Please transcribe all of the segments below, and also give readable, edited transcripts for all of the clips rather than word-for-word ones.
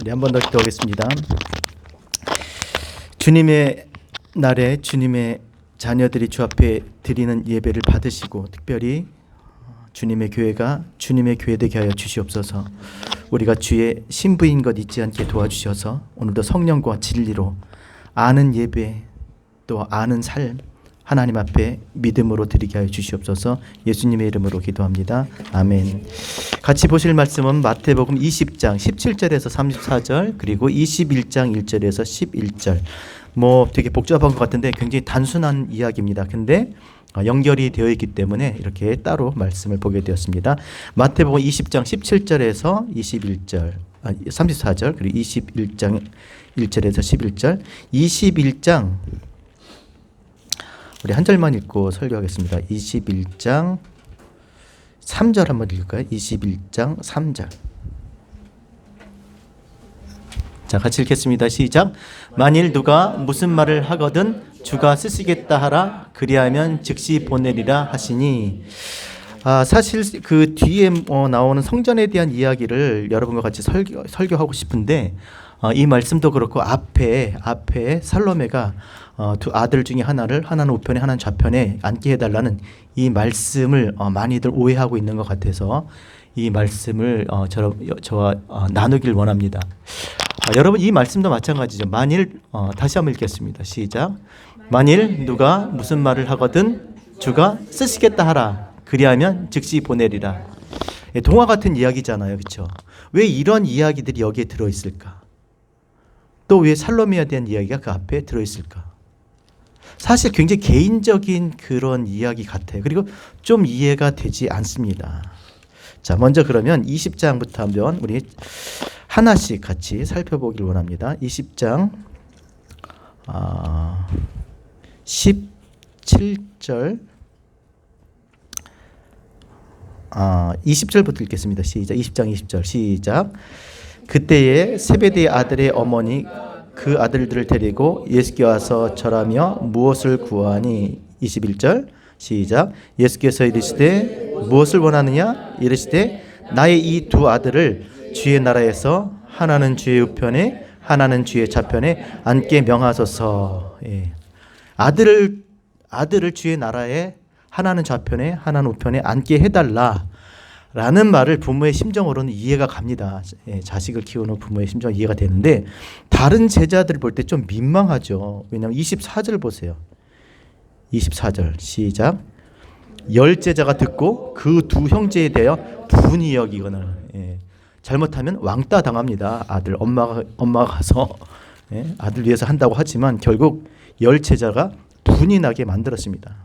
우리 한 번 더 기도하겠습니다. 주님의 날에 주님의 자녀들이 주 앞에 드리는 예배를 받으시고 특별히 주님의 교회가 주님의 교회 되게 하여 주시옵소서. 우리가 주의 신부인 것 잊지 않게 도와주셔서 오늘도 성령과 진리로 아는 예배 또 아는 삶 하나님 앞에 믿음으로 드리게 하여 주시옵소서. 예수님의 이름으로 기도합니다. 아멘. 같이 보실 말씀은 마태복음 20장 17절에서 34절 그리고 21장 1절에서 11절. 뭐 되게 복잡한 것 같은데 굉장히 단순한 이야기입니다. 근데 연결이 되어 있기 때문에 이렇게 따로 말씀을 보게 되었습니다. 마태복음 20장 17절에서 21절 34절 그리고 21장 1절에서 11절 21장 우리 한 절만 읽고 설교하겠습니다. 21장 3절 한번 읽을까요? 21장 3절. 자, 같이 읽겠습니다. 시작. 만일 누가 무슨 말을 하거든 주가 쓰시겠다 하라. 그리하면 즉시 보내리라 하시니. 사실 그 뒤에 나오는 성전에 대한 이야기를 여러분과 같이 설교하고 싶은데 이 말씀도 그렇고 앞에 살로메가 두 아들 중에 하나는 우편에 하나는 좌편에 앉게 해달라는 이 말씀을 많이들 오해하고 있는 것 같아서 이 말씀을 저와 나누길 원합니다. 여러분 이 말씀도 마찬가지죠. 만일 다시 한번 읽겠습니다. 시작. 만일 누가 무슨 말을 하거든 주가 쓰시겠다 하라. 그리하면 즉시 보내리라. 동화 같은 이야기잖아요. 그렇죠? 왜 이런 이야기들이 여기에 들어있을까? 또 왜 살로메에 대한 이야기가 그 앞에 들어있을까? 사실 굉장히 개인적인 그런 이야기 같아요. 그리고 좀 이해가 되지 않습니다. 자, 먼저 그러면 20장부터 한번 우리 하나씩 같이 살펴보길 원합니다. 20장 17절 20절부터 읽겠습니다. 시작. 20장 20절 시작. 그때에 세베대의 아들의 어머니 그 아들들을 데리고 예수께 와서 절하며 무엇을 구하니. 21절 시작. 예수께서 이르시되 무엇을 원하느냐. 이르시되 나의 이 두 아들을 주의 나라에서 하나는 주의 우편에 하나는 주의 좌편에 앉게 명하소서. 예. 아들을 주의 나라에 하나는 좌편에 하나는 우편에 앉게 해달라 라는 말을 부모의 심정으로는 이해가 갑니다. 예, 자식을 키우는 부모의 심정 이해가 되는데 다른 제자들 볼 때 좀 민망하죠. 왜냐하면 24절 보세요. 24절 시작. 열 제자가 듣고 그 두 형제에 대하여 분이 여기거늘. 예, 잘못하면 왕따 당합니다. 아들 엄마가 가서 예, 아들 위해서 한다고 하지만 결국 열 제자가 분이 나게 만들었습니다.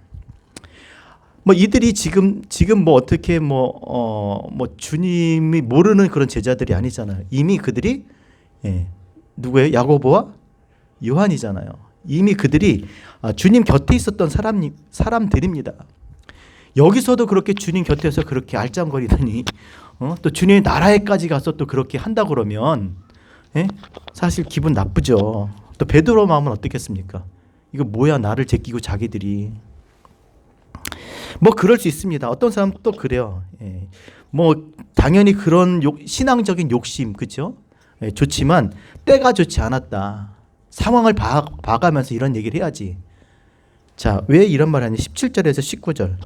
뭐 이들이 지금 뭐 어떻게 뭐 주님이 모르는 그런 제자들이 아니잖아요. 이미 그들이 누구예요? 야고보와 요한이잖아요. 이미 그들이 주님 곁에 있었던 사람들입니다. 여기서도 그렇게 주님 곁에서 그렇게 알짱거리더니 또 주님의 나라에까지 가서 또 그렇게 한다 그러면 사실 기분 나쁘죠. 또 베드로 마음은 어떻겠습니까? 이거 뭐야 나를 제끼고 자기들이. 뭐 그럴 수 있습니다. 어떤 사람은 또 그래요. 뭐 당연히 그런 신앙적인 욕심 그렇죠? 좋지만 때가 좋지 않았다. 상황을 봐가면서 이런 얘기를 해야지. 자, 왜 이런 말을 하냐. 17절에서 19절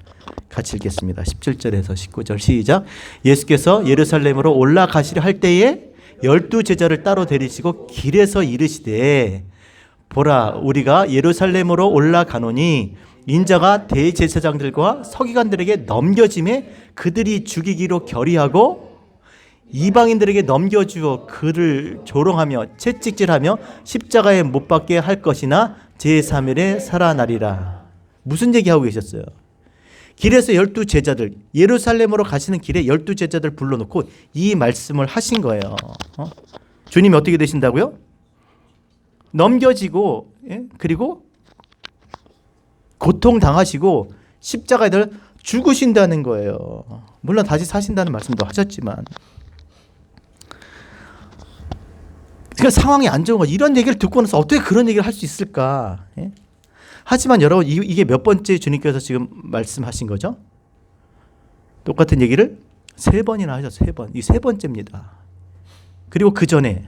같이 읽겠습니다. 17절에서 19절 시작. 예수께서 예루살렘으로 올라가시려 할 때에 12제자를 따로 데리시고 길에서 이르시되 보라 우리가 예루살렘으로 올라가노니 인자가 대제사장들과 서기관들에게 넘겨짐에 그들이 죽이기로 결의하고 이방인들에게 넘겨주어 그를 조롱하며 채찍질하며 십자가에 못 박게 할 것이나 제3일에 살아나리라. 무슨 얘기하고 계셨어요? 길에서 12제자들 예루살렘으로 가시는 길에 12제자들 불러놓고 이 말씀을 하신 거예요. 주님이 어떻게 되신다고요? 넘겨지고 그리고 고통당하시고 십자가에 죽으신다는 거예요. 물론 다시 사신다는 말씀도 하셨지만 그러니까 상황이 안 좋은 거 이런 얘기를 듣고 나서 어떻게 그런 얘기를 할 수 있을까? 하지만 여러분 이게 몇 번째 주님께서 지금 말씀하신 거죠? 똑같은 얘기를 3번이나 하셨어요. 3번. 이 3번째입니다. 그리고 그 전에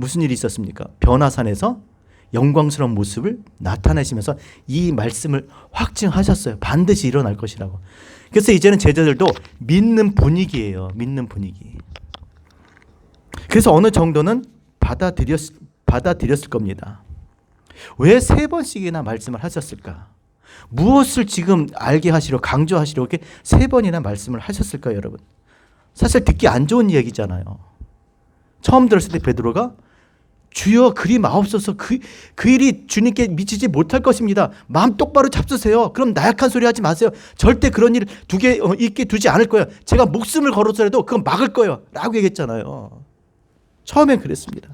무슨 일이 있었습니까? 변화산에서 영광스러운 모습을 나타내시면서 이 말씀을 확증하셨어요. 반드시 일어날 것이라고. 그래서 이제는 제자들도 믿는 분위기예요. 믿는 분위기. 그래서 어느 정도는 받아들였을 겁니다. 왜 3번씩이나 말씀을 하셨을까? 무엇을 지금 알게 하시려 강조하시려 이렇게 3번이나 말씀을 하셨을까요, 여러분? 사실 듣기 안 좋은 얘기잖아요. 처음 들었을 때 베드로가 주여 그리 마옵소서 그 일이 주님께 미치지 못할 것입니다. 마음 똑바로 잡수세요. 그럼 나약한 소리 하지 마세요. 절대 그런 일 있게 두지 않을 거예요. 제가 목숨을 걸어서라도 그건 막을 거예요. 라고 얘기했잖아요. 처음엔 그랬습니다.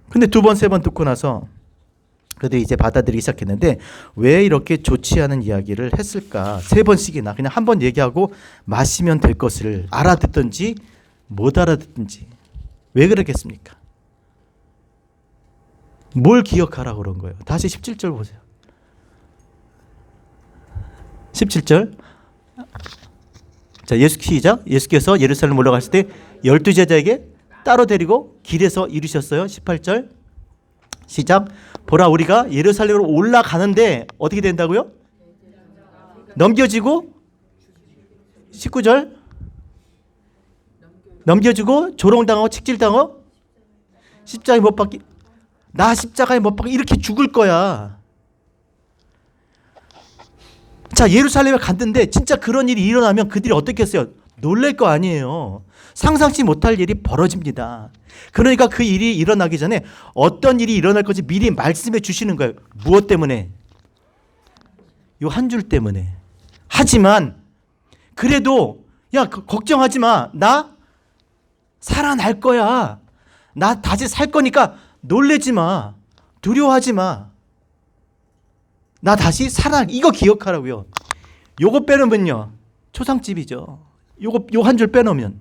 근데 2번, 3번 듣고 나서 그들이 이제 받아들이기 시작했는데 왜 이렇게 좋지 않은 이야기를 했을까? 3번씩이나 그냥 한 번 얘기하고 마시면 될 것을 알아듣든지 못 알아듣든지 왜 그러겠습니까? 뭘 기억하라고 그런 거예요? 다시 17절 보세요. 17절. 자, 시작. 예수께서 예루살렘 올라가실 때 12제자에게 따로 데리고 길에서 이루셨어요. 18절. 시작. 보라 우리가 예루살렘으로 올라가는데 어떻게 된다고요? 넘겨지고 19절. 넘겨주고 조롱당하고 책질당하고 십자가에 못 박기. 나 십자가에 못 박기 이렇게 죽을 거야. 자, 예루살렘에 갔는데 진짜 그런 일이 일어나면 그들이 어떻게 했어요? 놀랄 거 아니에요. 상상치 못할 일이 벌어집니다. 그러니까 그 일이 일어나기 전에 어떤 일이 일어날 건지 미리 말씀해 주시는 거예요. 무엇 때문에? 요 한 줄 때문에. 하지만 그래도 야 걱정하지 마. 나 살아날 거야. 나 다시 살 거니까 놀래지 마. 두려워하지 마. 나 다시 이거 기억하라고요. 요거 빼놓으면요. 초상집이죠. 요 한 줄 빼놓으면.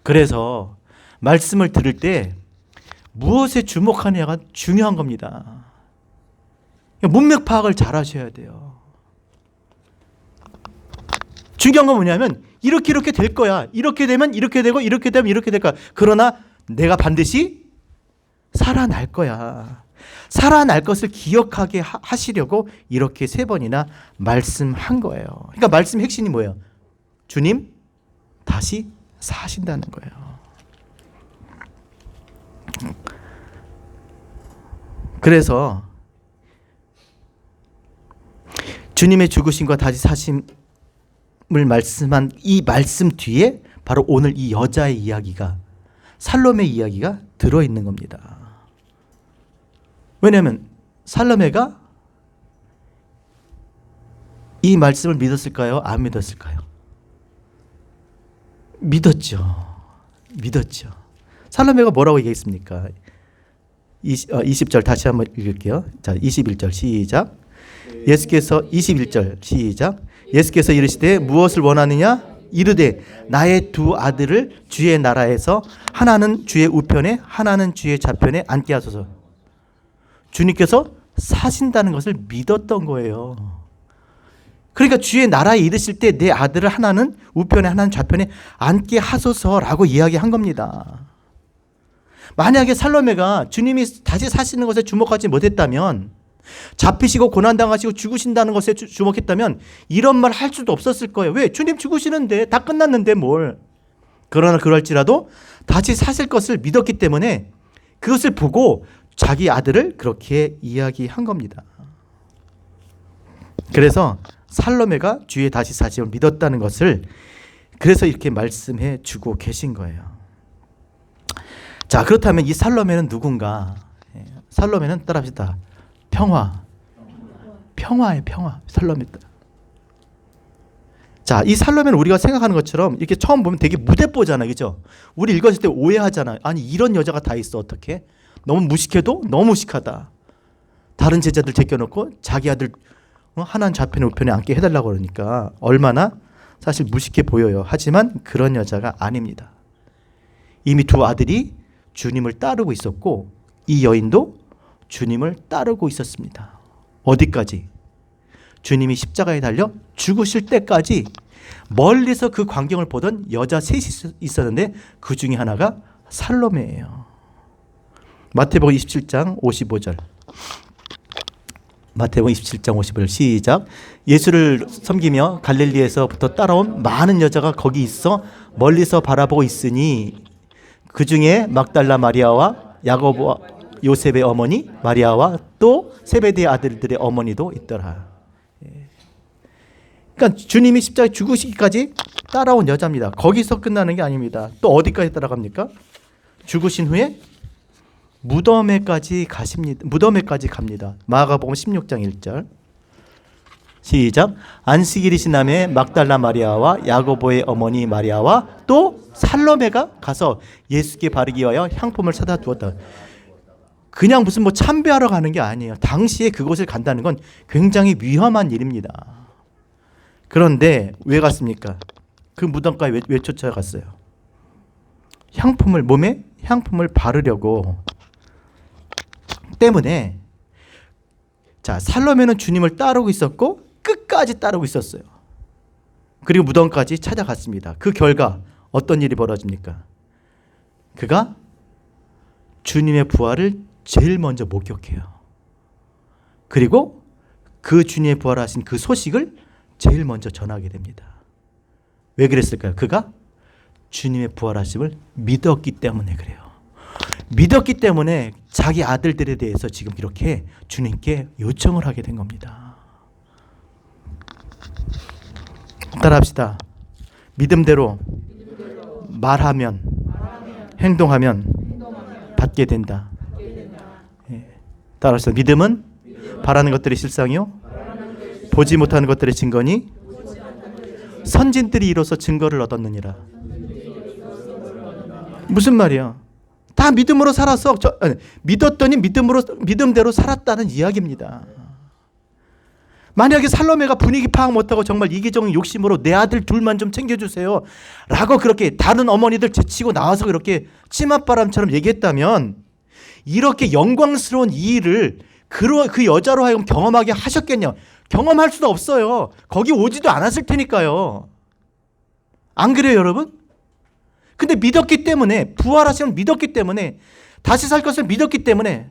그래서 말씀을 들을 때 무엇에 주목하느냐가 중요한 겁니다. 문맥 파악을 잘 하셔야 돼요. 중요한 건 뭐냐면 이렇게 될 거야. 이렇게 되면 이렇게 되고 이렇게 되면 이렇게 될 거야. 그러나 내가 반드시 살아날 거야. 살아날 것을 기억하게 하시려고 이렇게 3번이나 말씀한 거예요. 그러니까 말씀 핵심이 뭐예요? 주님 다시 사신다는 거예요. 그래서 주님의 죽으심과 다시 사심을 말씀한 이 말씀 뒤에 바로 오늘 이 여자의 이야기가 살로메 이야기가 들어있는 겁니다. 왜냐하면 살로메가 이 말씀을 믿었을까요? 안 믿었을까요? 믿었죠. 살로메가 뭐라고 얘기했습니까? 20절 다시 한번 읽을게요. 자, 21절 시작. 예수께서 21절 시작. 예수께서 이르시되 무엇을 원하느냐? 이르되 나의 2 아들을 주의 나라에서 하나는 주의 우편에 하나는 주의 좌편에 앉게 하소서. 주님께서 사신다는 것을 믿었던 거예요. 그러니까 주의 나라에 이르실 때 내 아들을 하나는 우편에 하나는 좌편에 앉게 하소서라고 이야기한 겁니다. 만약에 살로메가 주님이 다시 사시는 것에 주목하지 못했다면, 잡히시고 고난당하시고 죽으신다는 것에 주목했다면 이런 말 할 수도 없었을 거예요. 왜? 주님 죽으시는데 다 끝났는데 뭘. 그러나 그럴지라도 다시 사실 것을 믿었기 때문에 그것을 보고 자기 아들을 그렇게 이야기한 겁니다. 그래서 살로메가 주의 다시 사심을 믿었다는 것을 그래서 이렇게 말씀해 주고 계신 거예요. 자, 그렇다면 이 살로메는 누군가? 살로메는 따라합시다. 평화의 평화. 살로메. 자, 이 살로메는 우리가 생각하는 것처럼 이렇게 처음 보면 되게 무대뽀잖아요. 그죠? 우리 읽었을 때 오해하잖아요. 아니, 이런 여자가 다 있어. 어떻게? 너무 무식해도 너무 무식하다. 다른 제자들 제껴놓고 자기 아들 하나는 좌편에 우편에 앉게 해달라고 그러니까 얼마나 사실 무식해 보여요. 하지만 그런 여자가 아닙니다. 이미 2 아들이 주님을 따르고 있었고 이 여인도 주님을 따르고 있었습니다. 어디까지? 주님이 십자가에 달려 죽으실 때까지 멀리서 그 광경을 보던 여자 3이 있었는데 그 중에 하나가 살로메예요. 마태복음 27장 55절. 마태복음 27장 55절 시작. 예수를 섬기며 갈릴리에서부터 따라온 많은 여자가 거기 있어 멀리서 바라보고 있으니 그 중에 막달라 마리아와 야고보와 요셉의 어머니 마리아와 또 세베대의 아들들의 어머니도 있더라. 그러니까 주님이 십자가에 죽으시기까지 따라온 여자입니다. 거기서 끝나는 게 아닙니다. 또 어디까지 따라갑니까? 죽으신 후에 무덤에까지 가십니다. 무덤에까지 갑니다. 마가복음 16장 1절 시작. 안식일이 지남에 막달라 마리아와 야고보의 어머니 마리아와 또 살로메가 가서 예수께 바르기 위하여 향품을 사다 두었다. 그냥 무슨 뭐 참배하러 가는 게 아니에요. 당시에 그곳을 간다는 건 굉장히 위험한 일입니다. 그런데 왜 갔습니까? 그 무덤까지 왜 쫓아갔어요? 향품을, 몸에 향품을 바르려고 때문에. 자, 살로메는 주님을 따르고 있었고 끝까지 따르고 있었어요. 그리고 무덤까지 찾아갔습니다. 그 결과 어떤 일이 벌어집니까? 그가 주님의 부활을 제일 먼저 목격해요. 그리고 그 주님의 부활하신 그 소식을 제일 먼저 전하게 됩니다. 왜 그랬을까요? 그가 주님의 부활하심을 믿었기 때문에 그래요. 믿었기 때문에 자기 아들들에 대해서 지금 이렇게 주님께 요청을 하게 된 겁니다. 따라합시다. 믿음대로 말하면, 행동하면 받게 된다. 따라서 믿음은 바라는 것들의 실상이요, 보지 못하는 것들의 증거니 선진들이 이로써 증거를 얻었느니라. 무슨 말이야? 다 믿음으로 살아서 믿었더니 믿음대로 살았다는 이야기입니다. 만약에 살로메가 분위기 파악 못하고 정말 이기적인 욕심으로 내 아들 둘만 좀 챙겨주세요 라고 그렇게 다른 어머니들 제치고 나와서 그렇게 치맛바람처럼 얘기했다면 이렇게 영광스러운 이 일을 그 여자로 하여금 경험하게 하셨겠냐? 경험할 수도 없어요. 거기 오지도 않았을 테니까요. 안 그래요, 여러분? 근데 믿었기 때문에, 부활하심을 믿었기 때문에, 다시 살 것을 믿었기 때문에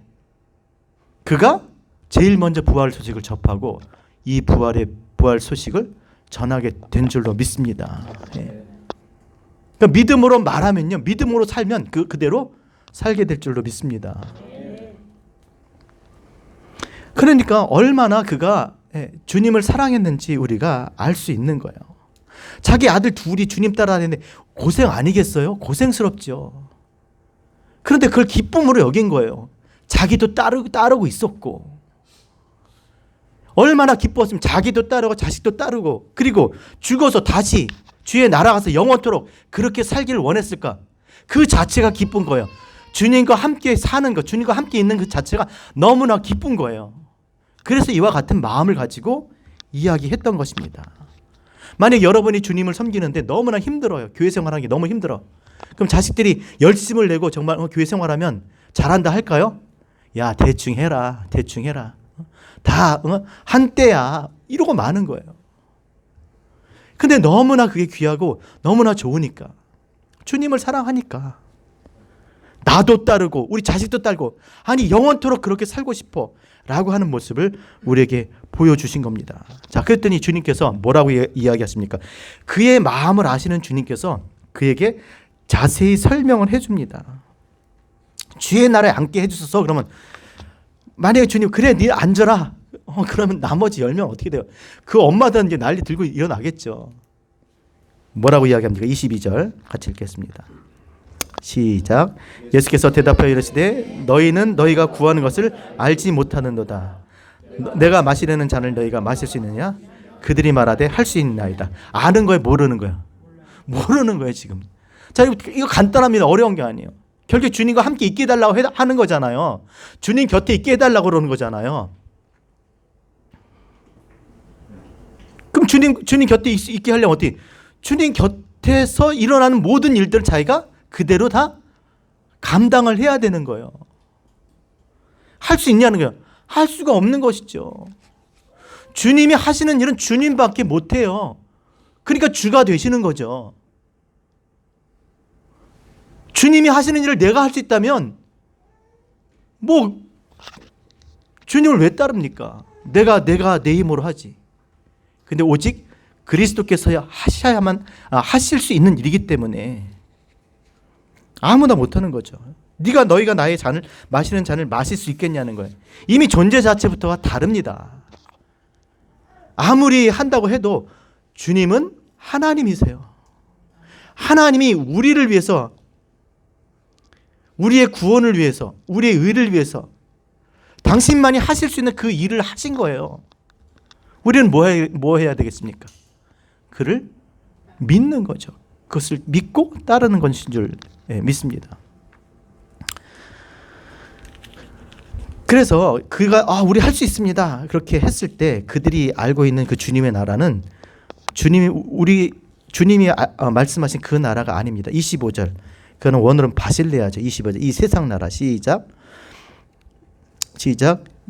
그가 제일 먼저 부활 소식을 접하고 이 부활 소식을 전하게 된 줄로 믿습니다. 그러니까 믿음으로 말하면요, 믿음으로 살면 그대로 살게 될 줄로 믿습니다. 그러니까 얼마나 그가 주님을 사랑했는지 우리가 알 수 있는 거예요. 자기 아들 둘이 주님 따라다니는데 고생 아니겠어요? 고생스럽죠. 그런데 그걸 기쁨으로 여긴 거예요. 자기도 따르고 있었고. 얼마나 기뻤으면 자기도 따르고 자식도 따르고 그리고 죽어서 다시 주의 나라 가서 영원토록 그렇게 살기를 원했을까? 그 자체가 기쁜 거예요. 주님과 함께 사는 것, 주님과 함께 있는 그 자체가 너무나 기쁜 거예요. 그래서 이와 같은 마음을 가지고 이야기했던 것입니다. 만약 여러분이 주님을 섬기는데 너무나 힘들어요. 교회 생활하는 게 너무 힘들어. 그럼 자식들이 열심을 내고 정말 교회 생활하면 잘한다 할까요? 야, 대충 해라. 대충 해라. 다 한때야. 이러고 마는 거예요. 근데 너무나 그게 귀하고 너무나 좋으니까. 주님을 사랑하니까. 나도 따르고 우리 자식도 따르고 아니 영원토록 그렇게 살고 싶어 라고 하는 모습을 우리에게 보여주신 겁니다. 자, 그랬더니 주님께서 뭐라고 이야기하십니까? 그의 마음을 아시는 주님께서 그에게 자세히 설명을 해줍니다. 주의 나라에 앉게 해주소서. 그러면 만약에 주님 그래 네 앉아라. 그러면 나머지 10명 어떻게 돼요? 그 엄마들은 이제 난리 들고 일어나겠죠. 뭐라고 이야기합니까? 22절 같이 읽겠습니다. 시작. 예수께서 대답하여 이르시되 너희는 너희가 구하는 것을 알지 못하는도다. 내가 마시려는 잔을 너희가 마실 수 있느냐? 그들이 말하되 할 수 있나이다. 아는 거예요, 모르는 거예요? 모르는 거예요 지금. 자, 이거 간단합니다. 어려운 게 아니에요. 결국 주님과 함께 있게 해달라고 하는 거잖아요. 주님 곁에 있게 해달라고 그러는 거잖아요. 그럼 주님 곁에 있게 하려면 어떻게? 주님 곁에서 일어나는 모든 일들을 자기가 그대로 다 감당을 해야 되는 거예요. 할 수 있냐는 거예요. 할 수가 없는 것이죠. 주님이 하시는 일은 주님밖에 못해요. 그러니까 주가 되시는 거죠. 주님이 하시는 일을 내가 할 수 있다면 뭐 주님을 왜 따릅니까? 내가 내 힘으로 하지. 근데 오직 그리스도께서 하실 수 있는 일이기 때문에 아무나 못하는 거죠. 너희가 나의 잔을 마시는 잔을 마실 수 있겠냐는 거예요. 이미 존재 자체부터가 다릅니다. 아무리 한다고 해도 주님은 하나님이세요. 하나님이 우리를 위해서, 우리의 구원을 위해서, 우리의 의를 위해서 당신만이 하실 수 있는 그 일을 하신 거예요. 우리는 뭐 해야 되겠습니까? 그를 믿는 거죠. 그것을 믿고 따르는 것인 줄 믿습니다. 그래서 그가 우리 할 수 있습니다. 그렇게 했을 때 그들이 알고 있는 그 주님의 나라는 주님이 말씀하신 그 나라가 아닙니다. 25절. 그는 원어로는 바실레아죠. 25절. 이 세상 나라. 시작.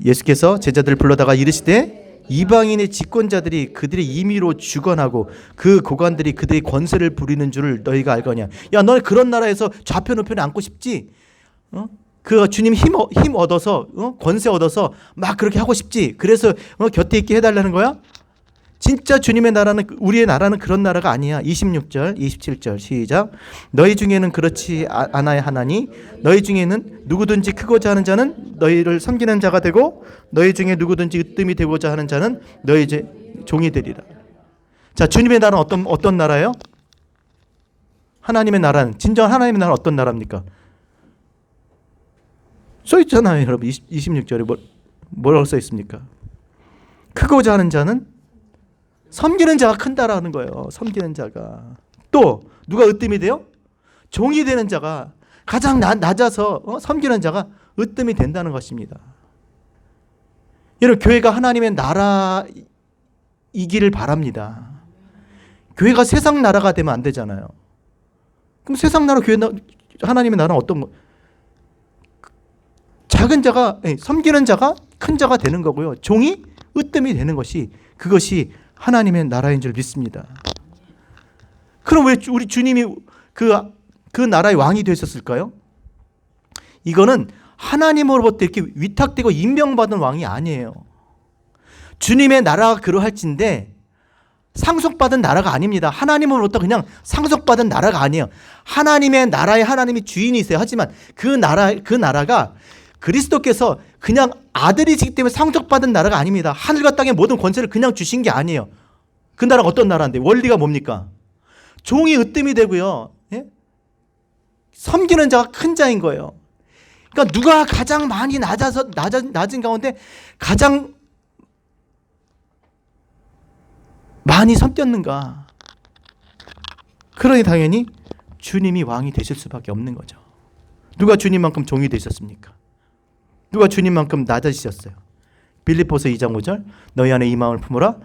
예수께서 제자들을 불러다가 이르시되 이방인의 집권자들이 그들의 임의로 주관하고 그 고관들이 그들의 권세를 부리는 줄을 너희가 알거냐. 야, 너는 그런 나라에서 좌편 우편에 앉고 싶지? 그 주님 힘 얻어서 권세 얻어서 막 그렇게 하고 싶지? 그래서 곁에 있게 해달라는 거야? 진짜 주님의 나라는, 우리의 나라는 그런 나라가 아니야. 26절 27절 시작. 너희 중에는 그렇지 않아야 하나니 너희 중에는 누구든지 크고자 하는 자는 너희를 섬기는 자가 되고 너희 중에 누구든지 으뜸이 되고자 하는 자는 너희 종이 되리라. 자, 주님의 나라는 어떤 나라예요? 하나님의 나라는, 진정 하나님의 나라는 어떤 나라입니까? 써 있잖아요, 여러분. 26절에 뭐라고 써 있습니까? 크고자 하는 자는 섬기는 자가 큰다라는 거예요. 섬기는 자가. 또 누가 으뜸이 돼요? 종이 되는 자가, 가장 낮아서 섬기는 자가 으뜸이 된다는 것입니다. 여러분, 교회가 하나님의 나라이기를 바랍니다. 교회가 세상 나라가 되면 안 되잖아요. 그럼 세상 나라, 하나님의 나라는 어떤 거? 작은 자가, 섬기는 자가 큰 자가 되는 거고요. 종이 으뜸이 되는 것이, 그것이 하나님의 나라인 줄 믿습니다. 그럼 왜 우리 주님이 그 나라의 왕이 되셨을까요? 이거는 하나님으로부터 이렇게 위탁되고 임명받은 왕이 아니에요. 주님의 나라가 그러할진데 상속받은 나라가 아닙니다. 하나님으로부터 그냥 상속받은 나라가 아니에요. 하나님의 나라에 하나님이 주인이세요. 하지만 그 나라가 그리스도께서 그냥 아들이시기 때문에 상속받은 나라가 아닙니다. 하늘과 땅의 모든 권세를 그냥 주신 게 아니에요. 그 나라가 어떤 나라인데? 원리가 뭡니까? 종이 으뜸이 되고요. 예? 섬기는 자가 큰 자인 거예요. 그러니까 누가 가장 많이 낮은 가운데 가장 많이 섬겼는가? 그러니 당연히 주님이 왕이 되실 수밖에 없는 거죠. 누가 주님만큼 종이 되셨습니까? 누가 주님만큼 낮아지셨어요? 빌립보서 2장 5절 너희 안에 이 마음을 품으라.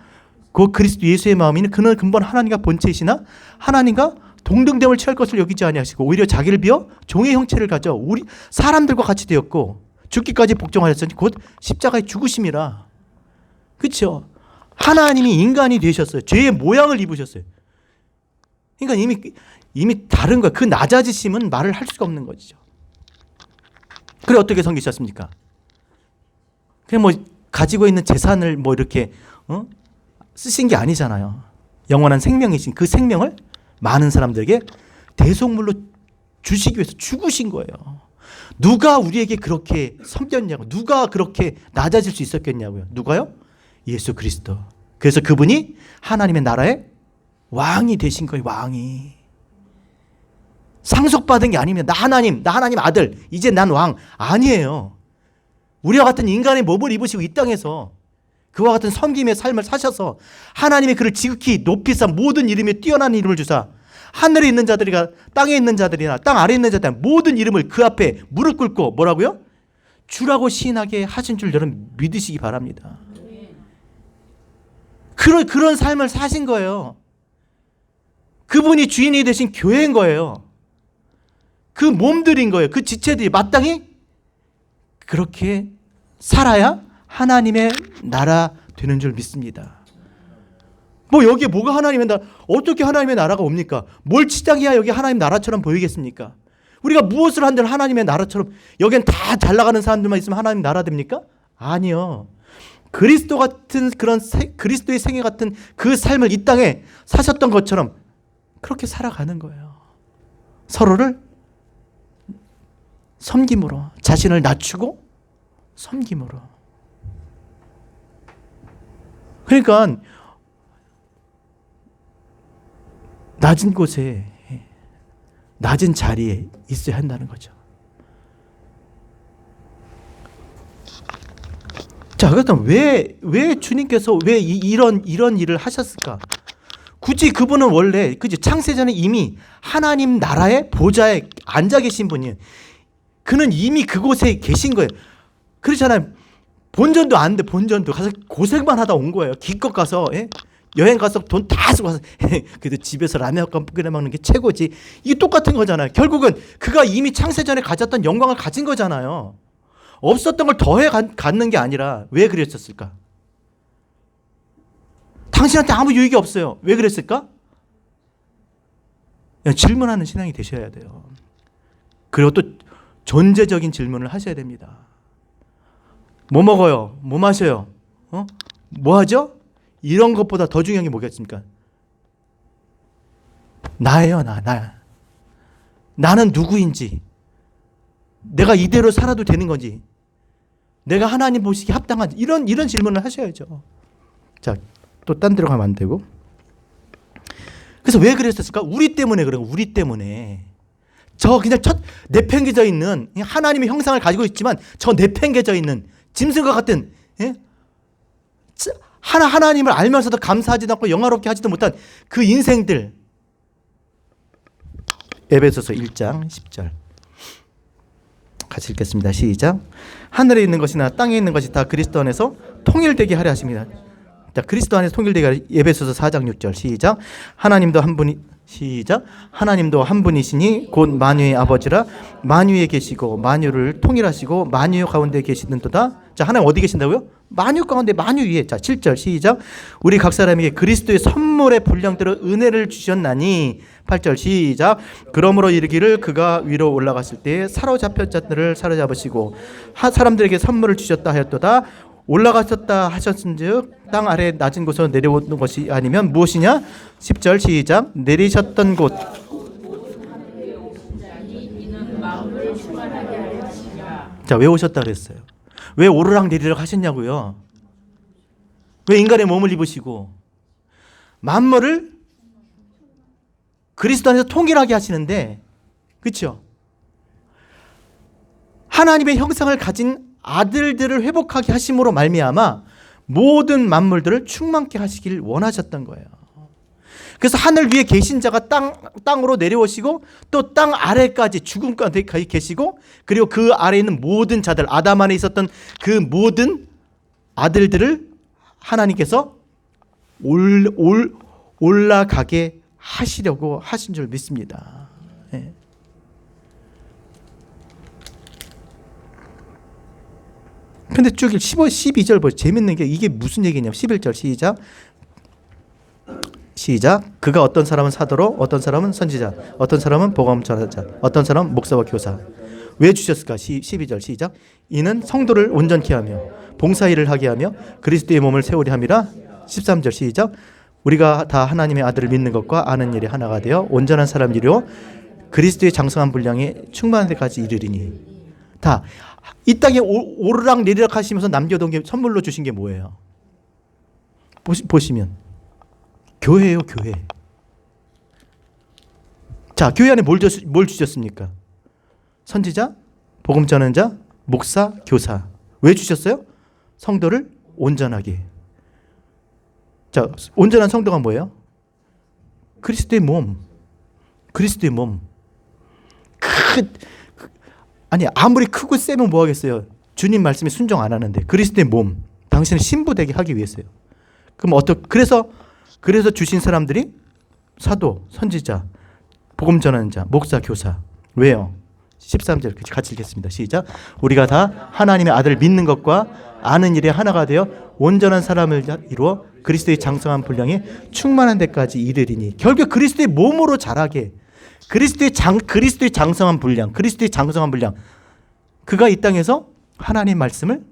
그 그리스도 예수의 마음이니 그는 근본 하나님과 본체이시나 하나님과 동등됨을 취할 것을 여기지 아니하시고 오히려 자기를 비어 종의 형체를 가져 우리 사람들과 같이 되었고 죽기까지 복종하셨으니 곧 십자가의 죽으심이라. 그렇죠? 하나님이 인간이 되셨어요. 죄의 모양을 입으셨어요. 그러니까 이미 다른 거예요. 그 낮아지심은 말을 할 수가 없는 거죠. 그래 어떻게 섬기셨습니까? 그냥 뭐 가지고 있는 재산을 뭐 이렇게 쓰신 게 아니잖아요. 영원한 생명이신 그 생명을 많은 사람들에게 대속물로 주시기 위해서 죽으신 거예요. 누가 우리에게 그렇게 섬겼냐고, 누가 그렇게 낮아질 수 있었겠냐고요. 누가요? 예수 그리스도. 그래서 그분이 하나님의 나라의 왕이 되신 거예요. 왕이. 상속받은 게 아닙니다. 나 하나님 아들, 이제 난 왕. 아니에요. 우리와 같은 인간의 몸을 입으시고 이 땅에서 그와 같은 섬김의 삶을 사셔서 하나님이 그를 지극히 높이사 모든 이름에 뛰어난 이름을 주사 하늘에 있는 자들이나 땅에 있는 자들이나 땅 아래에 있는 자들 모든 이름을 그 앞에 무릎 꿇고 뭐라고요? 주라고 시인하게 하신 줄 여러분 믿으시기 바랍니다. 그런 삶을 사신 거예요. 그분이 주인이 되신 교회인 거예요. 그 몸들인 거예요. 그 지체들이 마땅히 그렇게 살아야 하나님의 나라 되는 줄 믿습니다. 뭐 여기에 뭐가 하나님의 나라, 어떻게 하나님의 나라가 옵니까? 뭘 치장해야 여기 하나님 나라처럼 보이겠습니까? 우리가 무엇을 한들 하나님의 나라처럼 여기엔 다 잘 나가는 사람들만 있으면 하나님 나라 됩니까? 아니요. 그리스도 같은 그리스도의 생애 같은 그 삶을 이 땅에 사셨던 것처럼 그렇게 살아가는 거예요. 서로를 섬김으로, 자신을 낮추고 섬김으로. 그러니까 낮은 곳에, 낮은 자리에 있어야 한다는 거죠. 자, 그렇다면 왜 주님께서 왜 이런 일을 하셨을까? 굳이 그분은 원래 창세전에 이미 하나님 나라의 보좌에 앉아 계신 분이에요. 그는 이미 그곳에 계신 거예요. 그렇잖아요. 본전도 안 돼. 본전도 가서 고생만 하다 온 거예요. 기껏 가서 여행 가서 돈 다 쓰고 와서 그래도 집에서 라면 한 컵 끓여 먹는 게 최고지. 이게 똑같은 거잖아요. 결국은 그가 이미 창세전에 가졌던 영광을 가진 거잖아요. 없었던 걸 더해 갖는 게 아니라 왜 그랬었을까? 당신한테 아무 유익이 없어요. 왜 그랬을까? 그냥 질문하는 신앙이 되셔야 돼요. 그리고 또 존재적인 질문을 하셔야 됩니다. 뭐 먹어요? 뭐 마셔요? 뭐 하죠? 이런 것보다 더 중요한 게 뭐겠습니까? 나예요, 나. 나는 누구인지, 내가 이대로 살아도 되는 건지, 내가 하나님 보시기에 합당한지, 이런 질문을 하셔야죠. 자, 또 딴 데로 가면 안 되고. 그래서 왜 그랬었을까? 우리 때문에 그래요. 우리 때문에. 저 그냥 내팽개져 있는 하나님의 형상을 가지고 있지만 저 내팽개져 있는 짐승과 같은 하나님을 알면서도 감사하지도 않고 영화롭게 하지도 못한 그 인생들. 에베소서 1장 10절 같이 읽겠습니다. 시작. 하늘에 있는 것이나 땅에 있는 것이 다 그리스도 안에서 통일되게 하려 하십니다. 자, 그리스도 안에서 통일되게 하려. 에베소서 4장 6절 시작. 하나님도 한 분이 시작. 하나님도 한 분이시니 곧 만유의 아버지라 만유에 계시고 만유를 통일하시고 만유 가운데 계시는도다. 자, 하나님 어디 계신다고요? 만유 가운데 만유 위에. 자, 7절 시작. 우리 각 사람에게 그리스도의 선물의 분량대로 은혜를 주셨나니. 8절 시작. 그러므로 이르기를 그가 위로 올라갔을 때 사로잡혔 자들을 사로잡으시고 사람들에게 선물을 주셨다 하였도다. 올라가셨다 하셨은즉 땅 아래 낮은 곳으로 내려오는 것이 아니면 무엇이냐? 10절 시작. 내리셨던 곳. 자, 왜 오셨다 그랬어요? 왜 오르락 내리락 하셨냐고요? 왜 인간의 몸을 입으시고 만물을 그리스도 안에서 통일하게 하시는데, 그렇죠? 하나님의 형상을 가진 아들들을 회복하게 하심으로 말미암아 모든 만물들을 충만케 하시길 원하셨던 거예요. 그래서 하늘 위에 계신 자가 땅으로 내려오시고 또 땅 아래까지 죽음까지 계시고, 그리고 그 아래에 있는 모든 자들, 아담 안에 있었던 그 모든 아들들을 하나님께서 올라가게 하시려고 하신 줄 믿습니다. 네. 근데 쭉 12절 보세요. 재밌는 게 이게 무슨 얘기냐면 11절 시작. 시작. 그가 어떤 사람은 사도로, 어떤 사람은 선지자, 어떤 사람은 복음 전하자, 어떤 사람은 목사와 교사. 왜 주셨을까? 12절 시작. 이는 성도를 온전케 하며 봉사일을 하게 하며 그리스도의 몸을 세우려 함이라. 13절 시작. 우리가 다 하나님의 아들을 믿는 것과 아는 일이 하나가 되어 온전한 사람이요 그리스도의 장성한 분량에 충만한 데까지 이르리니. 다 이 땅에 오르락 내리락 하시면서 남겨둔 게, 선물로 주신 게 뭐예요? 보시면 교회예요, 교회. 자, 교회 안에 뭘 주셨습니까? 선지자, 복음 전하자, 목사, 교사. 왜 주셨어요? 성도를 온전하게. 자, 온전한 성도가 뭐예요? 그리스도의 몸. 그리스도의 몸. 아니, 아무리 크고 세면 뭐 하겠어요? 주님 말씀에 순종 안 하는데. 그리스도의 몸. 당신을 신부되게 하기 위해서요. 그럼 그래서 주신 사람들이 사도, 선지자, 복음 전하는 자, 목사, 교사. 왜요? 13절 같이 읽겠습니다. 시작. 우리가 다 하나님의 아들을 믿는 것과 아는 일에 하나가 되어 온전한 사람을 이루어 그리스도의 장성한 분량에 충만한 데까지 이르리니. 결국 그리스도의 몸으로 자라게, 그리스도의 장성한 분량, 그가 이 땅에서 하나님의 말씀을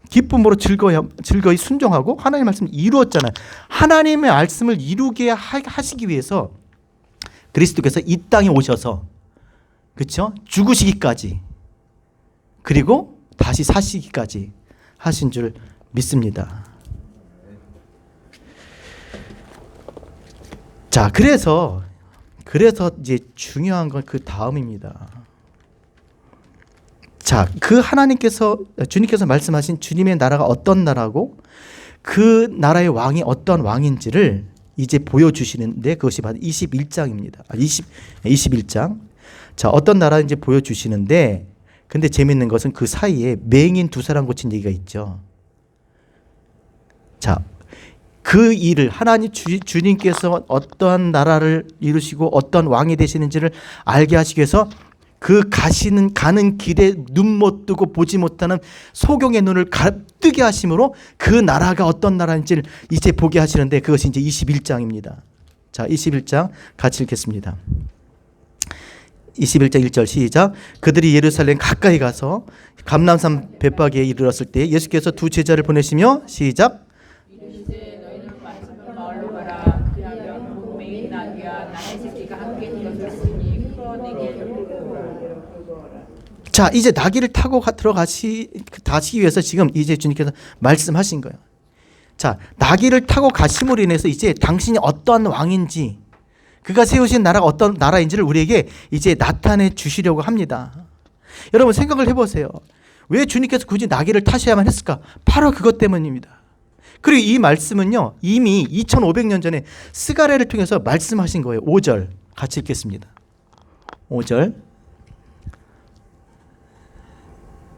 기쁨으로 즐거이 순종하고 하나님의 말씀을 이루었잖아요. 하나님의 말씀을 이루게 하시기 위해서 그리스도께서 이 땅에 오셔서, 그렇죠? 죽으시기까지, 그리고 다시 사시기까지 하신 줄 믿습니다. 자, 그래서 이제 중요한 건 그 다음입니다. 자, 주님께서 말씀하신 주님의 나라가 어떤 나라고 그 나라의 왕이 어떤 왕인지를 이제 보여주시는데, 그것이 바로 21장입니다. 21장. 자, 어떤 나라인지 보여주시는데, 근데 재밌는 것은 그 사이에 맹인 두 사람 고친 얘기가 있죠. 자, 그 일을 주님께서 어떠한 나라를 이루시고 어떤 왕이 되시는지를 알게 하시기 위해서 그 가는 길에 눈 못 뜨고 보지 못하는 소경의 눈을 뜨게 하심으로 그 나라가 어떤 나라인지를 이제 보게 하시는데, 그것이 이제 21장입니다. 자, 21장 같이 읽겠습니다. 21장 1절 시작. 그들이 예루살렘 가까이 가서 감람산 벳바기에 이르렀을 때 예수께서 두 제자를 보내시며 시작. 자, 이제 나귀를 타고 가시기 위해서 지금 이제 주님께서 말씀하신 거예요. 자, 나귀를 타고 가심으로 인해서 이제 당신이 어떠한 왕인지, 그가 세우신 나라가 어떤 나라인지를 우리에게 이제 나타내 주시려고 합니다. 여러분 생각을 해보세요. 왜 주님께서 굳이 나귀를 타셔야만 했을까? 바로 그것 때문입니다. 그리고 이 말씀은요, 이미 2500년 전에 스가랴를 통해서 말씀하신 거예요. 5절 같이 읽겠습니다. 5절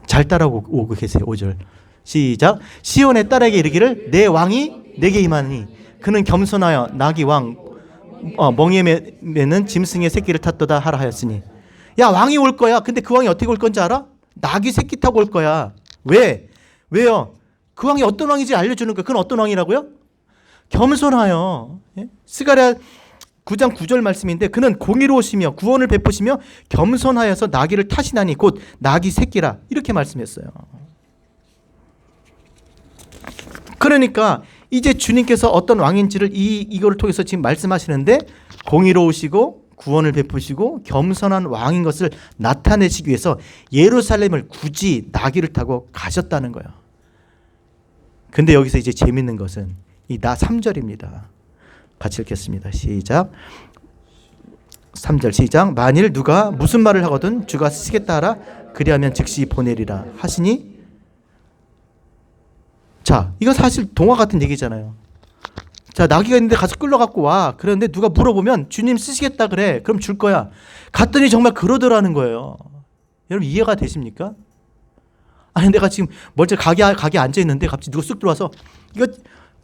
잘 따라오고 계세요. 5절 시작. 시온의 딸에게 이르기를 내 왕이 내게 임하니 그는 겸손하여 나귀 왕 멍에에 매는 짐승의 새끼를 탔도다 하라 하였으니. 야, 왕이 올 거야. 근데 그 왕이 어떻게 올 건지 알아? 나귀 새끼 타고 올 거야. 왜요? 그 왕이 어떤 왕인지 알려주는 거예요. 그건 어떤 왕이라고요? 겸손하여. 스가랴 9장 9절 말씀인데, 그는 공의로우시며 구원을 베푸시며 겸손하여서 나귀를 타시나니 곧 나귀 새끼라, 이렇게 말씀했어요. 그러니까 이제 주님께서 어떤 왕인지를 이거를 통해서 지금 말씀하시는데, 공의로우시고 구원을 베푸시고 겸손한 왕인 것을 나타내시기 위해서 예루살렘을 굳이 나귀를 타고 가셨다는 거예요. 근데 여기서 이제 재밌는 것은 이 3절입니다. 같이 읽겠습니다. 시작. 3절 시작. 만일 누가 무슨 말을 하거든 주가 쓰시겠다 하라. 그리하면 즉시 보내리라 하시니. 자, 이건 사실 동화 같은 얘기잖아요. 자, 나귀가 있는데 가서 끌려갖고 와. 그런데 누가 물어보면 주님 쓰시겠다 그래. 그럼 줄 거야. 갔더니 정말 그러더라는 거예요. 여러분 이해가 되십니까? 아니, 내가 지금 멀쩡히 가게 앉아 있는데 갑자기 누가 쑥 들어와서 이거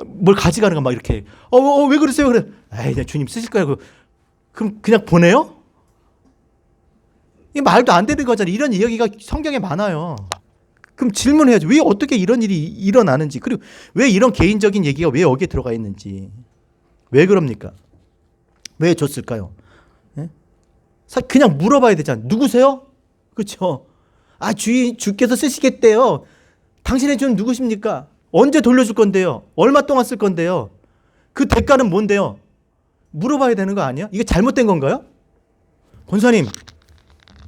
뭘 가져가는 거 막 이렇게. 왜 그러세요? 그래. 에이, 주님 쓰실 거야. 그럼 그냥 보내요? 이 말도 안 되는 거잖아요. 이런 이야기가 성경에 많아요. 그럼 질문해야죠. 왜 어떻게 이런 일이 일어나는지, 그리고 왜 이런 개인적인 얘기가 왜 여기에 들어가 있는지. 왜 그럽니까? 왜 줬을까요? 네? 그냥 물어봐야 되잖아요. 누구세요? 그렇죠? 아, 주께서 쓰시겠대요. 당신의 주는 누구십니까? 언제 돌려줄 건데요? 얼마 동안 쓸 건데요? 그 대가는 뭔데요? 물어봐야 되는 거 아니야? 이게 잘못된 건가요? 권사님,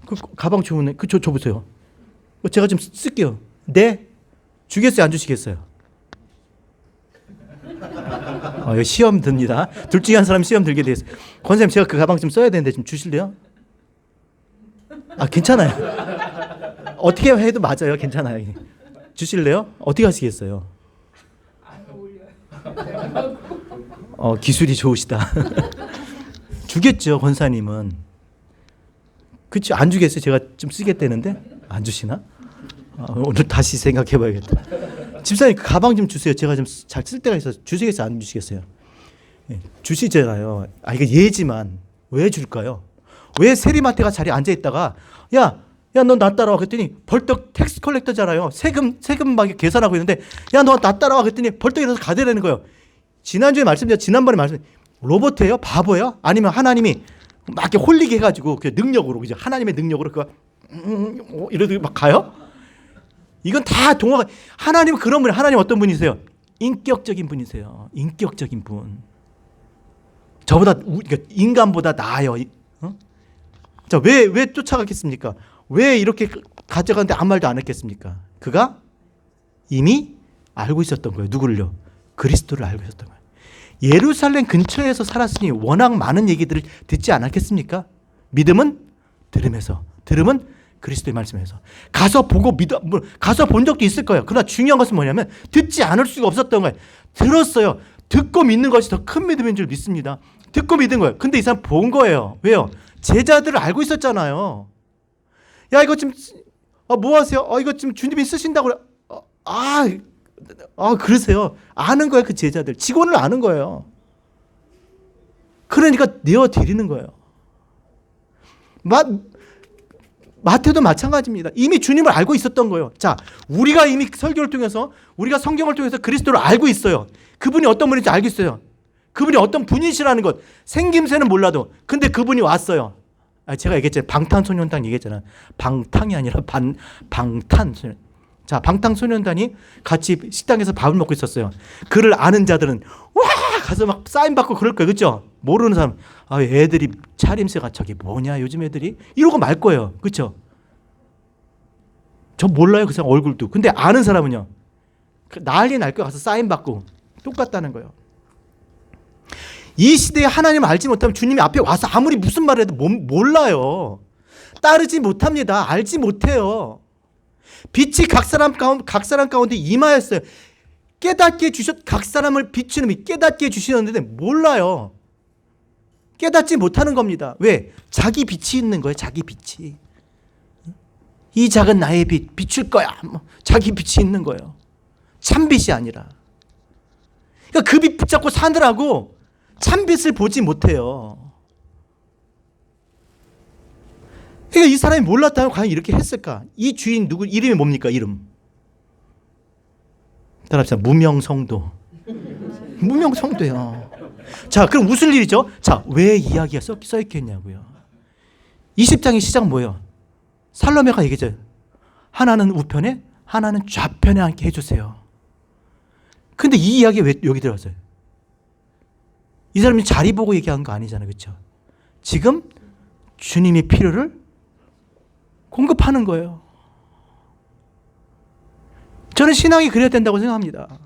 그 가방 주문해. 줘보세요. 제가 좀 쓸게요. 네? 주겠어요? 안 주시겠어요? 이거 시험 듭니다. 둘 중에 한 사람이 시험 들게 되겠어요. 권사님, 제가 그 가방 좀 써야 되는데 좀 주실래요? 아, 괜찮아요. 어떻게 해도 맞아요. 괜찮아요. 주실래요? 어떻게 하시겠어요? 기술이 좋으시다. 주겠죠, 권사님은. 그치, 안 주겠어요? 제가 좀 쓰겠다는데 안 주시나? 오늘 다시 생각해 봐야겠다. 집사님, 그 가방 좀 주세요. 제가 좀 잘 쓸 때가 있어서. 주시겠어요? 안 주시겠어요? 주시잖아요. 이거 예지만 왜 줄까요? 왜 세리마트가 자리에 앉아 있다가 야, 너 나 따라와 그랬더니 벌떡 텍스 컬렉터잖아요. 세금 막 계산하고 있는데 야, 너 나 따라와 그랬더니 벌떡 일어나서 가대라는 거예요. 지난번에 로봇이에요? 바보예요? 아니면 하나님이 막 이렇게 홀리게 해가지고 그 능력으로, 그죠? 하나님의 능력으로 그거 이러고 막 가요. 이건 다 동화가. 하나님은 그런 분이, 하나님 어떤 분이세요? 인격적인 분이세요. 인격적인 분. 저보다, 그러니까 인간보다 나아요. 자, 왜 쫓아갔겠습니까? 왜 이렇게 가져가는데 아무 말도 안 했겠습니까? 그가 이미 알고 있었던 거예요. 누구를요? 그리스도를 알고 있었던 거예요. 예루살렘 근처에서 살았으니 워낙 많은 얘기들을 듣지 않았겠습니까? 믿음은 들음에서, 들음은 그리스도의 말씀에서. 가서 보고 가서 본 적도 있을 거예요. 그러나 중요한 것은 뭐냐면 듣지 않을 수가 없었던 거예요. 들었어요. 듣고 믿는 것이 더 큰 믿음인 줄 믿습니다. 듣고 믿은 거예요. 근데 이 사람 본 거예요. 왜요? 제자들을 알고 있었잖아요. 야, 이거 지금 뭐 하세요? 이거 지금 주님이 쓰신다고 그래. 그러세요. 아는 거예요. 그 제자들. 직원을 아는 거예요. 그러니까 내어드리는 거예요. 마태도 마찬가지입니다. 이미 주님을 알고 있었던 거예요. 자, 우리가 이미 설교를 통해서, 우리가 성경을 통해서 그리스도를 알고 있어요. 그분이 어떤 분인지 알고 있어요. 그분이 어떤 분이시라는 것, 생김새는 몰라도. 근데 그분이 왔어요. 제가 얘기했잖아요. 방탄소년단 얘기했잖아요. 방탕이 아니라 방탄소년. 자, 방탄소년단이 같이 식당에서 밥을 먹고 있었어요. 그를 아는 자들은 와 가서 막 사인 받고 그럴 거예요. 그렇죠? 모르는 사람, 애들이 차림새가 저게 뭐냐 요즘 애들이 이러고 말 거예요. 그렇죠? 저 몰라요 그 사람 얼굴도. 근데 아는 사람은요, 난리 날 거예요. 가서 사인 받고. 똑같다는 거예요. 이 시대에 하나님을 알지 못하면 주님이 앞에 와서 아무리 무슨 말을 해도 몰라요. 따르지 못합니다. 알지 못해요. 빛이 각 사람 가운데 임하였어요. 깨닫게 각 사람을 비추는 빛, 깨닫게 해주시는데 몰라요. 깨닫지 못하는 겁니다. 왜? 자기 빛이 있는 거예요. 자기 빛이. 이 작은 나의 빛 비출 거야. 자기 빛이 있는 거예요. 참 빛이 아니라. 그러니까 그 빛 붙잡고 사느라고 참 빛을 보지 못해요. 그러니까 이 사람이 몰랐다면 과연 이렇게 했을까? 이 주인 누구 이름이 뭡니까? 이름. 따라합시다. 무명성도. 무명성도요. 자, 그럼 웃을 일이죠. 자, 왜 이야기가 써 있겠냐고요. 20장의 시작은 뭐예요? 살로메가 얘기죠. 하나는 우편에, 하나는 좌편에 앉게 해주세요. 근데 이 이야기가 왜 여기 들어갔어요? 이 사람이 자리 보고 얘기한 거 아니잖아요. 그렇죠? 지금 주님의 필요를 공급하는 거예요. 저는 신앙이 그래야 된다고 생각합니다.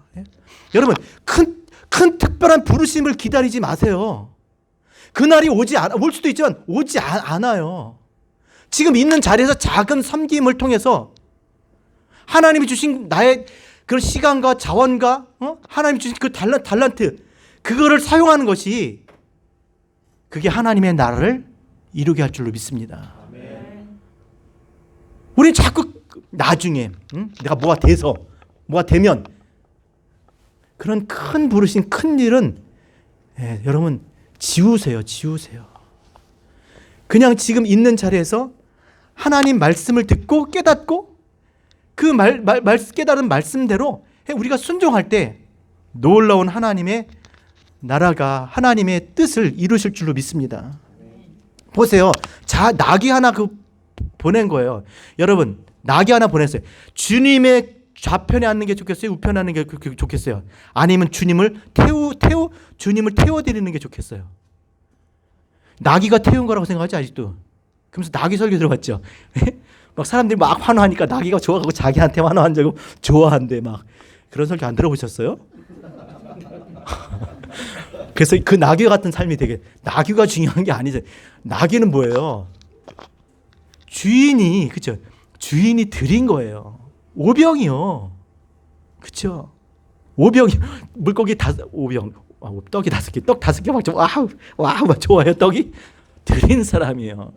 여러분, 큰 특별한 부르심을 기다리지 마세요. 그날이 올 수도 있지만 오지 않아요. 지금 있는 자리에서 작은 섬김을 통해서 하나님이 주신 나의 그런 시간과 자원과 하나님이 주신 그 달란트 그거를 사용하는 것이 그게 하나님의 나라를 이루게 할 줄로 믿습니다. 우리는 자꾸 나중에 내가 뭐가 되면 그런 큰 부르신 큰 일은 여러분 지우세요. 그냥 지금 있는 자리에서 하나님 말씀을 듣고 깨닫고 그 깨달은 말씀대로 우리가 순종할 때 놀라운 하나님의 나라가 하나님의 뜻을 이루실 줄로 믿습니다. 보세요. 나귀 하나 보낸 거예요. 여러분, 나귀 하나 보냈어요. 주님의 좌편에 앉는 게 좋겠어요? 우편에 앉는 게 좋겠어요? 아니면 주님을 태워드리는 게 좋겠어요? 나귀가 태운 거라고 생각하지 아직도? 그러면서 나귀 설교 들어봤죠? 막 사람들이 막 환호하니까 나귀가 좋아하고 자기한테 환호한다고 좋아한대 막. 그런 설교 안 들어보셨어요? 그래서 그 나귀 같은 삶이 되게, 나귀가 중요한 게 아니죠. 나귀는 뭐예요? 주인이, 그쵸? 주인이 드린 거예요. 오병이요. 그쵸? 오병이, 물고기 5병, 떡이 5개, 떡 5개 막 와우, 막 좋아요, 떡이? 드린 사람이에요.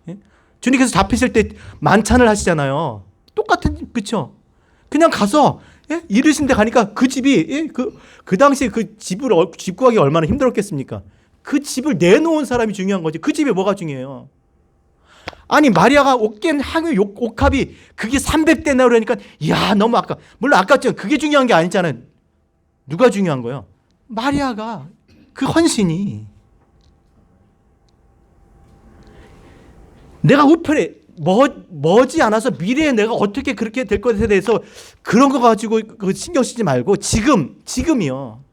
예? 주님께서 잡히실 때 만찬을 하시잖아요. 똑같은, 그쵸? 그냥 가서, 예? 이르신 데 가니까 그 집이, 예? 그 당시에 그 집 구하기 얼마나 힘들었겠습니까? 그 집을 내놓은 사람이 중요한 거지. 그 집에 뭐가 중요해요? 아니, 마리아가 옷 깬 향유 옥합이 그게 300데나리오니까 이야, 너무 물론 아깝지만 그게 중요한 게 아니잖아요. 누가 중요한 거예요? 마리아가, 그 헌신이. 내가 우편에 머지 않아서 미래에 내가 어떻게 그렇게 될 것에 대해서 그런 거 가지고 신경 쓰지 말고 지금이요.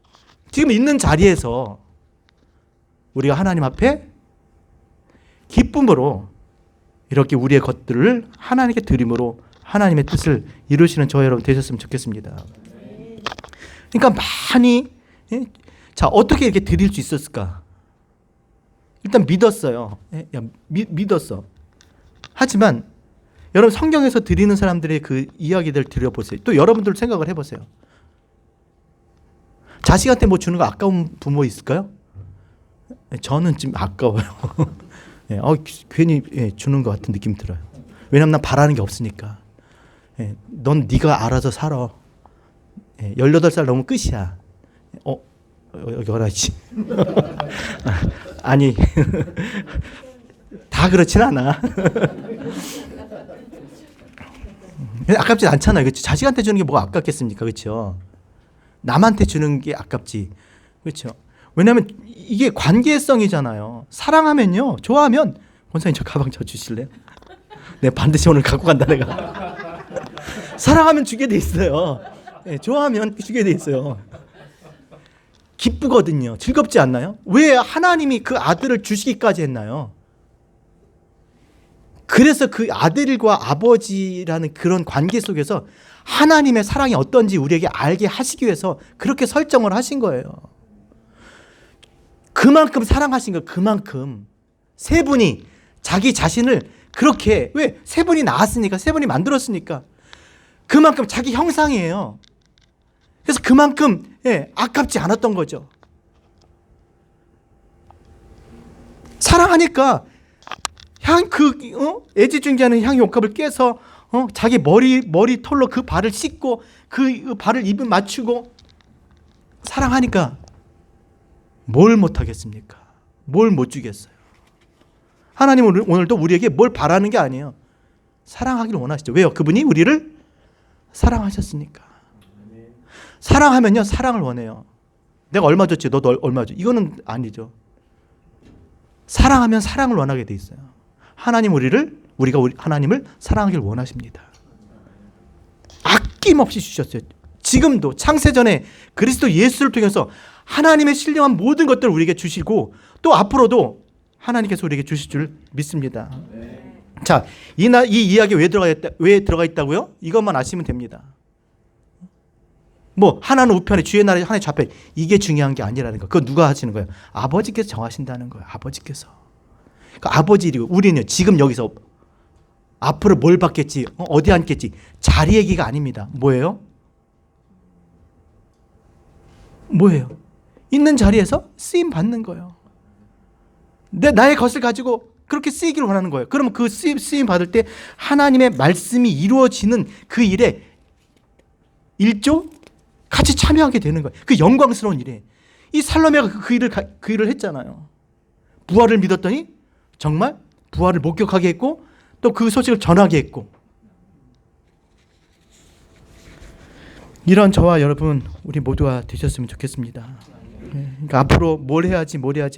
지금 있는 자리에서 우리가 하나님 앞에 기쁨으로 이렇게 우리의 것들을 하나님께 드림으로 하나님의 뜻을 이루시는 저와 여러분 되셨으면 좋겠습니다. 그러니까 많이 자 어떻게 이렇게 드릴 수 있었을까? 일단 믿었어요. 믿었어. 하지만 여러분 성경에서 드리는 사람들의 그 이야기들 들여보세요. 또 여러분들 생각을 해보세요. 자식한테 뭐 주는 거 아까운 부모 있을까요? 저는 좀 아까워요. 괜히 주는 것 같은 느낌 들어요. 왜냐면 난 바라는 게 없으니까. 넌 네가 알아서 살아. 18살 넘으면 끝이야. 여기 하라지. 아니 다 그렇진 않아. 아깝지 않잖아요. 그렇죠? 자식한테 주는 게 뭐가 아깝겠습니까? 그렇죠? 남한테 주는 게 아깝지. 그렇죠? 왜냐하면 이게 관계성이잖아요. 사랑하면요, 좋아하면 권사님 저 가방 저 주실래요? 내가 반드시 오늘 갖고 간다 내가. 사랑하면 주게 돼 있어요. 좋아하면 주게 돼 있어요. 기쁘거든요. 즐겁지 않나요? 왜 하나님이 그 아들을 주시기까지 했나요? 그래서 그 아들과 아버지라는 그런 관계 속에서 하나님의 사랑이 어떤지 우리에게 알게 하시기 위해서 그렇게 설정을 하신 거예요. 그만큼 사랑하신 거예요. 그만큼. 세 분이 자기 자신을 그렇게, 왜? 세 분이 낳았으니까, 세 분이 만들었으니까. 그만큼 자기 형상이에요. 그래서 그만큼 아깝지 않았던 거죠. 사랑하니까 애지중지하는 향 욕합을 깨서 자기 머리 털로 그 발을 씻고 그 발을 입에 맞추고 사랑하니까 뭘 못하겠습니까? 뭘 못 주겠어요? 하나님은 오늘도 우리에게 뭘 바라는 게 아니에요. 사랑하기를 원하시죠. 왜요? 그분이 우리를 사랑하셨으니까. 사랑하면요, 사랑을 원해요. 내가 얼마 줬지, 너도 얼마 줘. 이거는 아니죠. 사랑하면 사랑을 원하게 돼 있어요. 우리가 하나님을 사랑하길 원하십니다. 아낌없이 주셨어요. 지금도 창세전에 그리스도 예수를 통해서 하나님의 신령한 모든 것들을 우리에게 주시고 또 앞으로도 하나님께서 우리에게 주실 줄 믿습니다. 자, 이 이야기 왜 들어가 있다고요? 이것만 아시면 됩니다. 뭐 하나는 우편에 주의 나라에 하나의 좌편에 이게 중요한 게 아니라는 거. 그거 누가 하시는 거예요? 아버지께서 정하신다는 거예요. 아버지께서. 그러니까 아버지이고 우리는 지금 여기서 앞으로 뭘 받겠지, 어디 앉겠지 자리 얘기가 아닙니다. 뭐예요? 있는 자리에서 쓰임 받는 거예요. 나의 것을 가지고 그렇게 쓰이기를 원하는 거예요. 그러면 그 쓰임 받을 때 하나님의 말씀이 이루어지는 그 일에 일조 같이 참여하게 되는 거예요. 그 영광스러운 일에. 이 살로메가 그 일을 했잖아요. 부활을 믿었더니 정말 부활을 목격하게 했고 또 그 소식을 전하게 했고. 이런 저와 여러분 우리 모두가 되셨으면 좋겠습니다. 그러니까 앞으로 뭘 해야지